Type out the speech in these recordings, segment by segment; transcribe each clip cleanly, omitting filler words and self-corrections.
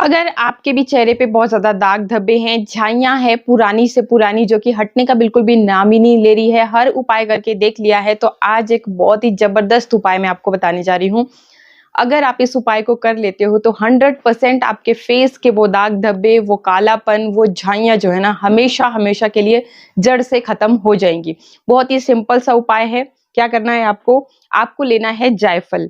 अगर आपके भी चेहरे पे बहुत ज़्यादा दाग धब्बे हैं, झाइयाँ हैं पुरानी से पुरानी जो कि हटने का बिल्कुल भी नाम ही नहीं ले रही है, हर उपाय करके देख लिया है, तो आज एक बहुत ही ज़बरदस्त उपाय मैं आपको बताने जा रही हूँ। अगर आप इस उपाय को कर लेते हो तो 100% आपके फेस के वो दाग धब्बे, वो कालापन, वो झाइयाँ जो है ना हमेशा-हमेशा के लिए जड़ से खत्म हो जाएँगी। बहुत ही सिंपल सा उपाय है। क्या करना है आपको? आपको लेना है जायफल।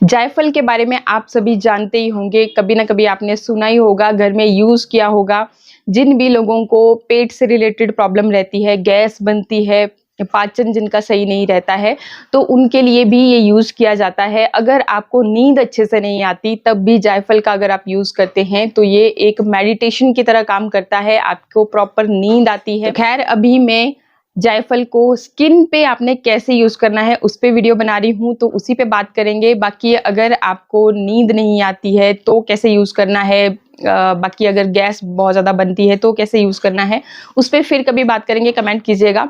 जायफल के बारे में आप सभी जानते ही होंगे, कभी ना कभी आपने सुना ही होगा, घर में यूज़ किया होगा। जिन भी लोगों को पेट से रिलेटेड प्रॉब्लम रहती है, गैस बनती है, पाचन जिनका सही नहीं रहता है, तो उनके लिए भी ये यूज़ किया जाता है। अगर आपको नींद अच्छे से नहीं आती, तब भी जायफल का अगर आप यूज़ करते हैं, तो ये एक मेडिटेशन की तरह काम करता है, आपको प्रॉपर नींद आती है। तो खैर अभी मैं जायफल को स्किन पे आपने कैसे यूज़ करना है उस पे वीडियो बना रही हूँ, तो उसी पे बात करेंगे। बाकी अगर आपको नींद नहीं आती है तो कैसे यूज़ करना है, बाकी अगर गैस बहुत ज़्यादा बनती है तो कैसे यूज़ करना है, उस पे फिर कभी बात करेंगे, कमेंट कीजिएगा।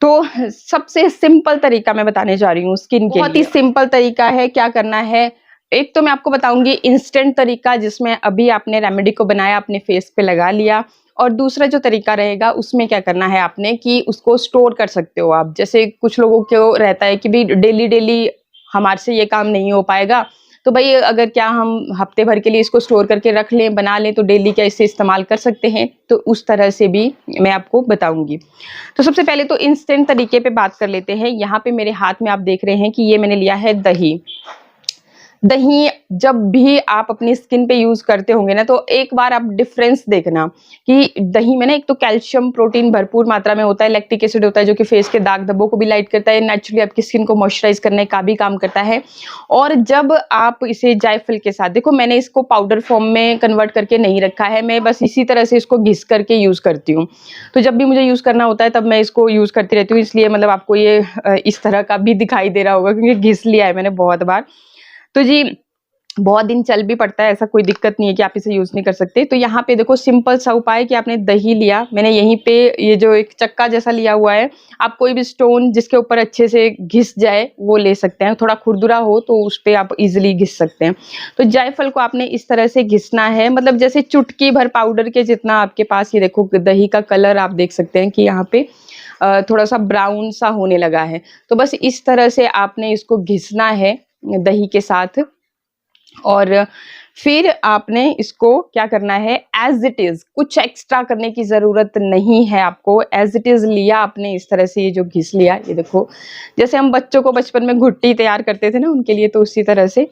तो सबसे सिंपल तरीका मैं बताने जा रही हूँ स्किन के लिए। बहुत ही सिंपल तरीका है। क्या करना है, एक तो मैं आपको बताऊंगी इंस्टेंट तरीका जिसमें अभी आपने रेमेडी को बनाया, अपने फेस पे लगा लिया, और दूसरा जो तरीका रहेगा उसमें क्या करना है आपने कि उसको स्टोर कर सकते हो आप। जैसे कुछ लोगों को रहता है कि भाई डेली डेली हमारे से ये काम नहीं हो पाएगा, तो भाई अगर क्या हम हफ्ते भर के लिए इसको स्टोर करके रख लें, बना लें, तो डेली क्या इसे इस्तेमाल कर सकते हैं, तो उस तरह से भी मैं आपको बताऊंगी। तो सबसे पहले तो इंस्टेंट तरीके पे बात कर लेते हैं। यहाँ पे मेरे हाथ में आप देख रहे हैं कि ये मैंने लिया है दही। दही जब भी आप अपनी स्किन पे यूज करते होंगे ना, तो एक बार आप डिफरेंस देखना कि दही में ना एक तो कैल्शियम प्रोटीन भरपूर मात्रा में होता है, लैक्टिक एसिड होता है जो कि फेस के दाग धब्बों को भी लाइट करता है, नेचुरली आपकी स्किन को मॉइस्चराइज करने का भी काम करता है। और जब आप इसे जायफल के साथ, देखो मैंने इसको पाउडर फॉर्म में कन्वर्ट करके नहीं रखा है, मैं बस इसी तरह से इसको घिस करके यूज करती हूँ। तो जब भी मुझे यूज करना होता है तब मैं इसको यूज करती रहती हूँ, इसलिए मतलब आपको ये इस तरह का भी दिखाई दे रहा होगा क्योंकि घिस लिया है मैंने बहुत बार। तो जी बहुत दिन चल भी पड़ता है, ऐसा कोई दिक्कत नहीं है कि आप इसे यूज नहीं कर सकते। तो यहाँ पे देखो सिंपल सा उपाय कि आपने दही लिया, मैंने यहीं पे ये जो एक चक्का जैसा लिया हुआ है, आप कोई भी स्टोन जिसके ऊपर अच्छे से घिस जाए वो ले सकते हैं। थोड़ा खुरदुरा हो तो उस पे आप इजिली घिस सकते हैं। तो जायफल को आपने इस तरह से घिसना है, मतलब जैसे चुटकी भर पाउडर के जितना आपके पास। ये देखो दही का कलर आप देख सकते हैं कि यहाँ पे थोड़ा सा ब्राउन सा होने लगा है। तो बस इस तरह से आपने इसको घिसना है दही के साथ, और फिर आपने इसको क्या करना है, एज इट इज, कुछ एक्स्ट्रा करने की जरूरत नहीं है आपको। एज इट इज लिया आपने इस तरह से, ये जो घिस लिया, ये देखो जैसे हम बच्चों को बचपन में घुट्टी तैयार करते थे ना उनके लिए, तो उसी तरह से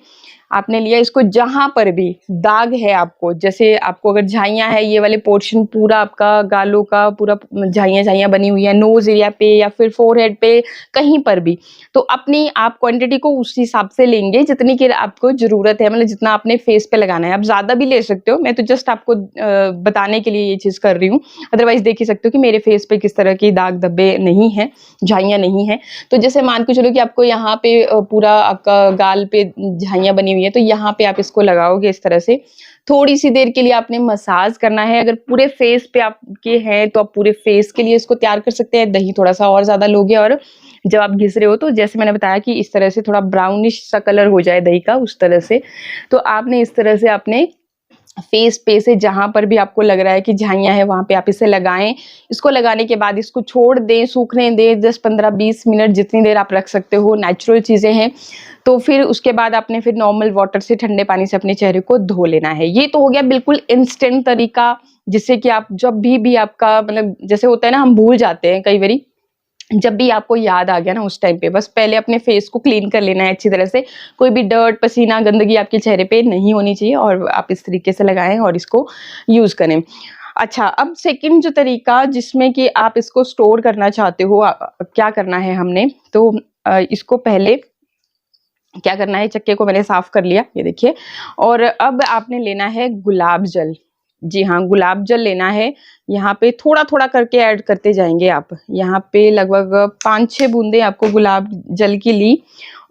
आपने लिया इसको। जहां पर भी दाग है आपको, जैसे आपको अगर झाइयां है, ये वाले पोर्शन पूरा आपका गालों का पूरा झाइयां झाइयां बनी हुई है नोज एरिया पे या फिर फोरहेड पे, कहीं पर भी, तो अपनी आप क्वांटिटी को उस हिसाब से लेंगे जितनी की आपको जरूरत है, मतलब जितना आपने फेस पे लगाना है। आप ज्यादा भी ले सकते हो, मैं तो जस्ट आपको बताने के लिए ये चीज कर रही हूँ। अदरवाइज देख ही सकते हो कि मेरे फेस पे किस तरह की दाग धब्बे नहीं है, झाइयां नहीं है। तो जैसे मान के चलो कि आपको यहाँ पे पूरा आपका गाल पे झाइयां बनी हुई है, तो यहाँ पे आप इसको लगाओगे इस तरह से। थोड़ी सी देर के लिए आपने मसाज करना है। अगर पूरे फेस पे आपके हैं तो आप पूरे फेस के लिए इसको तैयार कर सकते हैं। दही थोड़ा सा और ज्यादा लोगे, और जब आप घिस रहे हो तो जैसे मैंने बताया कि इस तरह से थोड़ा ब्राउनिश सा कलर हो जाए दही का, उस तरह से। तो आपने इस तरह से अपने फेस पे से जहां पर भी आपको लग रहा है कि झाइयां है वहां पे आप इसे लगाएं। इसको लगाने के बाद इसको छोड़ दें, सूखने दें 10-15-20 मिनट, जितनी देर आप रख सकते हो, नेचुरल चीजें हैं। तो फिर उसके बाद आपने फिर नॉर्मल वाटर से, ठंडे पानी से अपने चेहरे को धो लेना है। ये तो हो गया बिल्कुल इंस्टेंट तरीका, जिससे कि आप जब भी आपका मतलब जैसे होता है ना, हम भूल जाते हैं कई बारी, जब भी आपको याद आ गया ना उस टाइम पे बस पहले अपने फेस को क्लीन कर लेना है अच्छी तरह से। कोई भी डर्ट, पसीना, गंदगी आपके चेहरे पे नहीं होनी चाहिए, और आप इस तरीके से लगाएं और इसको यूज करें। अच्छा, अब सेकंड जो तरीका जिसमें कि आप इसको स्टोर करना चाहते हो, क्या करना है हमने, तो इसको पहले क्या करना है, चक्के को मैंने साफ कर लिया, ये देखिए। और अब आपने लेना है गुलाब जल। जी हाँ, गुलाब जल लेना है। यहाँ पे थोड़ा थोड़ा करके ऐड करते जाएंगे आप। यहाँ पे लगभग 5-6 बूंदे आपको गुलाब जल की ली,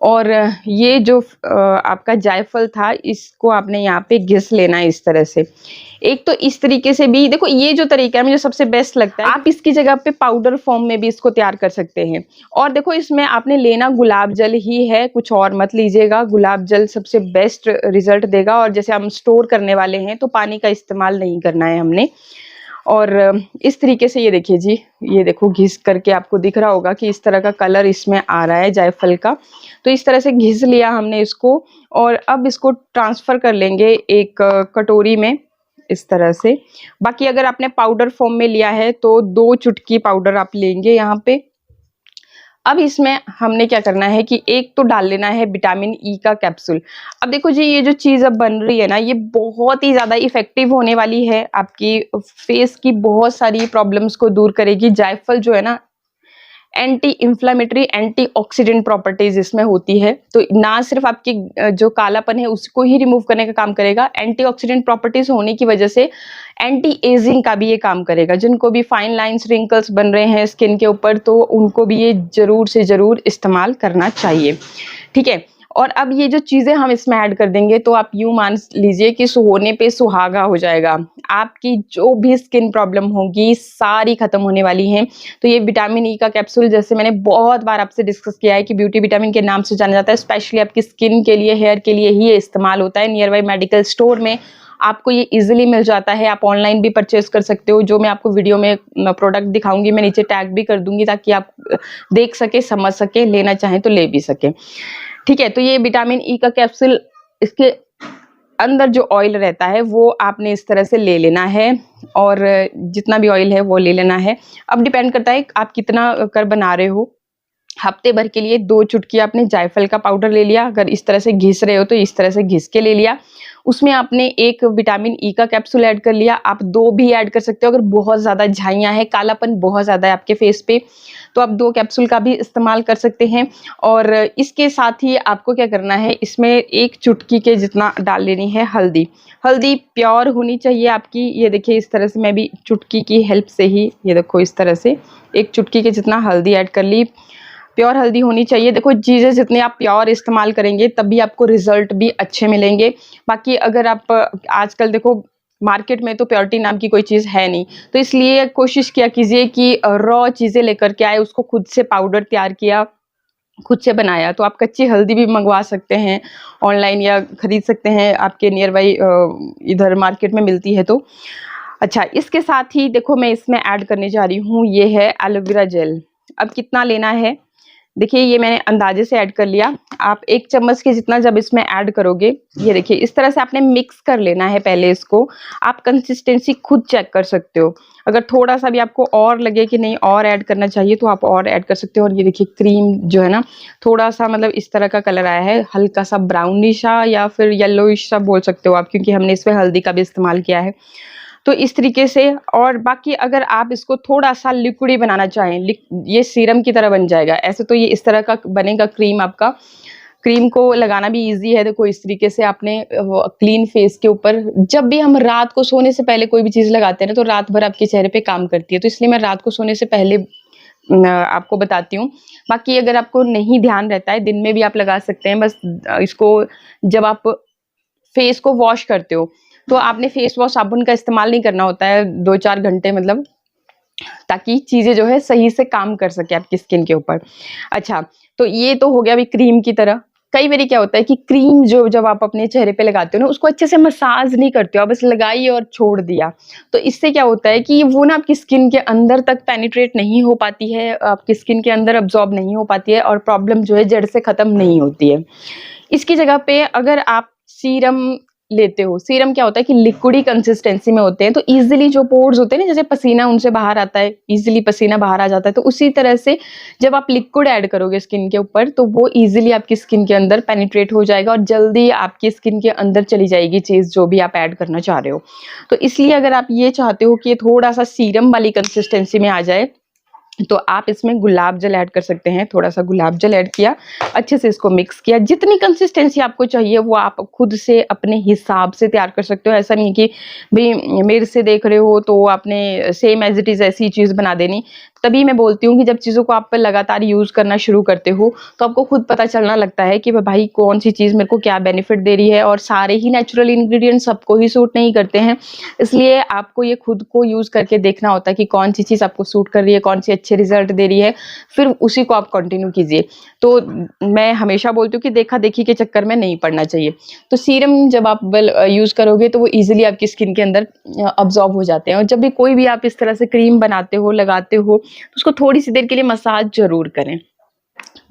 और ये जो आपका जायफल था इसको आपने यहाँ पे घिस लेना है इस तरह से। एक तो इस तरीके से भी देखो, ये जो तरीका है मुझे सबसे बेस्ट लगता है। आप इसकी जगह पे पाउडर फॉर्म में भी इसको तैयार कर सकते हैं। और देखो इसमें आपने लेना गुलाब जल ही है, कुछ और मत लीजिएगा। गुलाब जल सबसे बेस्ट रिजल्ट देगा, और जैसे हम स्टोर करने वाले हैं तो पानी का इस्तेमाल नहीं करना है हमने। और इस तरीके से ये देखिए जी, ये देखो घिस करके आपको दिख रहा होगा कि इस तरह का कलर इसमें आ रहा है जायफल का। तो इस तरह से घिस लिया हमने इसको, और अब इसको ट्रांसफर कर लेंगे एक कटोरी में इस तरह से। बाकी अगर आपने पाउडर फॉर्म में लिया है तो 2 चुटकी पाउडर आप लेंगे यहाँ पे। अब इसमें हमने क्या करना है कि एक तो डाल लेना है विटामिन ई का कैप्सूल। अब देखो जी, ये जो चीज़ अब बन रही है ना, ये बहुत ही ज़्यादा इफेक्टिव होने वाली है, आपकी फेस की बहुत सारी प्रॉब्लम्स को दूर करेगी। जायफल जो है ना, एंटी इंफ्लेमेटरी, एंटीऑक्सीडेंट प्रॉपर्टीज इसमें होती है। तो ना सिर्फ आपकी जो कालापन है उसको ही रिमूव करने का काम करेगा, एंटीऑक्सीडेंट प्रॉपर्टीज होने की वजह से एंटी एजिंग का भी ये काम करेगा। जिनको भी फाइन लाइंस, रिंकल्स बन रहे हैं स्किन के ऊपर, तो उनको भी ये जरूर से जरूर इस्तेमाल करना चाहिए, ठीक है। और अब ये जो चीज़ें हम इसमें ऐड कर देंगे तो आप यूँ मान लीजिए कि सोने पे सुहागा हो जाएगा। आपकी जो भी स्किन प्रॉब्लम होगी सारी खत्म होने वाली हैं। तो ये विटामिन ई का कैप्सूल, जैसे मैंने बहुत बार आपसे डिस्कस किया है कि ब्यूटी विटामिन के नाम से जाना जाता है, स्पेशली आपकी स्किन के लिए, हेयर के लिए ही ये इस्तेमाल होता है। नियर बाई मेडिकल स्टोर में आपको ये इजीली मिल जाता है। आप ऑनलाइन भी परचेज कर सकते हो। जो मैं आपको वीडियो में प्रोडक्ट दिखाऊंगी मैं नीचे टैग भी कर दूंगी, ताकि आप देख सके, समझ सके, लेना चाहें तो ले भी सके, ठीक है। तो ये विटामिन ई का कैप्सूल, इसके अंदर जो ऑयल रहता है वो आपने इस तरह से ले लेना है, और जितना भी ऑयल है वो ले लेना है। अब डिपेंड करता है आप कितना कर बना रहे हो। हफ्ते भर के लिए 2 चुटकी आपने जायफल का पाउडर ले लिया। अगर इस तरह से घिस रहे हो तो इस तरह से घिस के ले लिया। उसमें आपने एक विटामिन ई का कैप्सूल ऐड कर लिया। आप 2 भी ऐड कर सकते हो अगर बहुत ज़्यादा झाइयाँ है, कालापन बहुत ज़्यादा है आपके फेस पे, तो आप 2 कैप्सूल का भी इस्तेमाल कर सकते हैं। और इसके साथ ही आपको क्या करना है, इसमें 1 चुटकी के जितना डाल लेनी है हल्दी। हल्दी प्योर होनी चाहिए आपकी। ये देखिए इस तरह से मैं भी चुटकी की हेल्प से ही, ये देखो इस तरह से 1 चुटकी के जितना हल्दी ऐड कर ली। प्योर हल्दी होनी चाहिए। देखो चीज़ें जितनी आप प्योर इस्तेमाल करेंगे तभी आपको रिजल्ट भी अच्छे मिलेंगे। बाकी अगर आप आजकल देखो मार्केट में तो प्योरिटी नाम की कोई चीज़ है नहीं, तो इसलिए कोशिश किया कीजिए कि रॉ चीज़ें लेकर के आए, उसको खुद से पाउडर तैयार किया, खुद से बनाया। तो आप कच्ची हल्दी भी मंगवा सकते हैं ऑनलाइन, या खरीद सकते हैं, आपके नियर बाई इधर मार्केट में मिलती है। तो अच्छा, इसके साथ ही देखो मैं इसमें ऐड करने जा रही हूँ, ये है एलोवेरा जेल। अब कितना लेना है, देखिए ये मैंने अंदाजे से ऐड कर लिया। आप 1 चम्मच के जितना जब इसमें ऐड करोगे, ये देखिए इस तरह से आपने मिक्स कर लेना है पहले इसको। आप कंसिस्टेंसी खुद चेक कर सकते हो। अगर थोड़ा सा भी आपको और लगे कि नहीं और ऐड करना चाहिए तो आप और ऐड कर सकते हो। और ये देखिए क्रीम जो है ना, थोड़ा सा मतलब इस तरह का कलर आया है, हल्का सा ब्राउनिश सा या फिर येलोइश सा बोल सकते हो आप, क्योंकि हमने इसमें हल्दी का भी इस्तेमाल किया है। तो इस तरीके से। और बाकी अगर आप इसको थोड़ा सा लिक्विडी बनाना चाहें, ये सीरम की तरह बन जाएगा। ऐसे तो ये इस तरह का बनेगा क्रीम आपका। क्रीम को लगाना भी इजी है। देखो इस तरीके से आपने क्लीन फेस के ऊपर, जब भी हम रात को सोने से पहले कोई भी चीज़ लगाते हैं ना, तो रात भर आपके चेहरे पे काम करती है। तो इसलिए मैं रात को सोने से पहले आपको बताती हूँ। बाकी अगर आपको नहीं ध्यान रहता है, दिन में भी आप लगा सकते हैं। बस इसको जब आप फेस को वॉश करते हो तो आपने फेस वॉश साबुन का इस्तेमाल नहीं करना होता है 2-4 घंटे, मतलब ताकि चीज़ें जो है सही से काम कर सके आपकी स्किन के ऊपर। अच्छा, तो ये तो हो गया अभी क्रीम की तरह। कई बारी क्या होता है कि क्रीम जो जब आप अपने चेहरे पे लगाते हो ना, उसको अच्छे से मसाज नहीं करते हो, बस लगाई और छोड़ दिया। तो इससे क्या होता है कि वो ना आपकी स्किन के अंदर तक पेनिट्रेट नहीं हो पाती है, आपकी स्किन के अंदर अब्जॉर्ब नहीं हो पाती है, और प्रॉब्लम जो है जड़ से ख़त्म नहीं होती है। इसकी जगह पे अगर आप सीरम लेते हो, सीरम क्या होता है कि लिक्विडी कंसिस्टेंसी में होते हैं, तो इजीली जो पोर्स होते हैं ना, जैसे पसीना उनसे बाहर आता है, इजीली पसीना बाहर आ जाता है, तो उसी तरह से जब आप लिक्विड ऐड करोगे स्किन के ऊपर, तो वो इजीली आपकी स्किन के अंदर पेनिट्रेट हो जाएगा और जल्दी आपकी स्किन के अंदर चली जाएगी चीज़ जो भी आप ऐड करना चाह रहे हो। तो इसलिए अगर आप ये चाहते हो कि थोड़ा सा सीरम वाली कंसिस्टेंसी में आ जाए, तो आप इसमें गुलाब जल ऐड कर सकते हैं। थोड़ा सा गुलाब जल ऐड किया, अच्छे से इसको मिक्स किया। जितनी कंसिस्टेंसी आपको चाहिए वो आप खुद से अपने हिसाब से तैयार कर सकते हो। ऐसा नहीं कि भई मेरे से देख रहे हो तो आपने सेम एज़ इट इज़ ऐसी चीज़ बना देनी। तभी मैं बोलती हूँ कि जब चीज़ों को आप लगातार यूज़ करना शुरू करते हो, तो आपको खुद पता चलना लगता है कि भाई कौन-सी चीज़ मेरे को क्या बेनिफिट दे रही है, और सारे ही नेचुरल इंग्रीडिएंट्स सबको ही सूट नहीं करते हैं। इसलिए आपको ये खुद को यूज़ करके देखना होता है कि कौन-सी चीज़ आपको सूट कर रही है, कौन-सी अच्छे रिज़ल्ट दे रही है, फिर उसी को आप कंटिन्यू कीजिए। तो मैं हमेशा बोलती हूँ कि देखा-देखी के चक्कर में नहीं पड़ना चाहिए। तो सीरम जब आप यूज़ करोगे तो वो ईज़िली आपकी स्किन के अंदर अब्ज़ॉर्ब हो जाते हैं, और जब भी कोई भी आप इस तरह से क्रीम बनाते हो, लगाते हो, तो उसको थोड़ी-सी देर के लिए मसाज ज़रूर करें।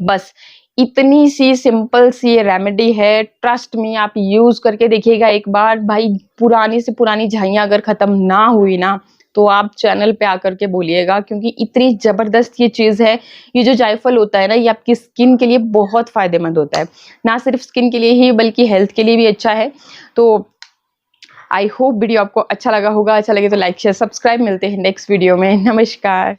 बस इतनी सी सिंपल सी ये रेमेडी है, ट्रस्ट मी आप यूज़ करके देखिएगा एक बार। भाई पुरानी से पुरानी झाइयाँ अगर खत्म ना हुई ना, तो आप चैनल पे आकर के बोलिएगा, क्योंकि इतनी ज़बरदस्त ये चीज़ है। ये जो जायफल होता है ना, ये आपकी स्किन के लिए बहुत फ़ायदेमंद होता है। ना सिर्फ स्किन के लिए ही बल्कि हेल्थ के लिए भी अच्छा है। तो आई होप वीडियो आपको अच्छा लगा होगा। अच्छा लगे तो लाइक, शेयर, सब्सक्राइब। मिलते हैं नेक्स्ट वीडियो में। नमस्कार।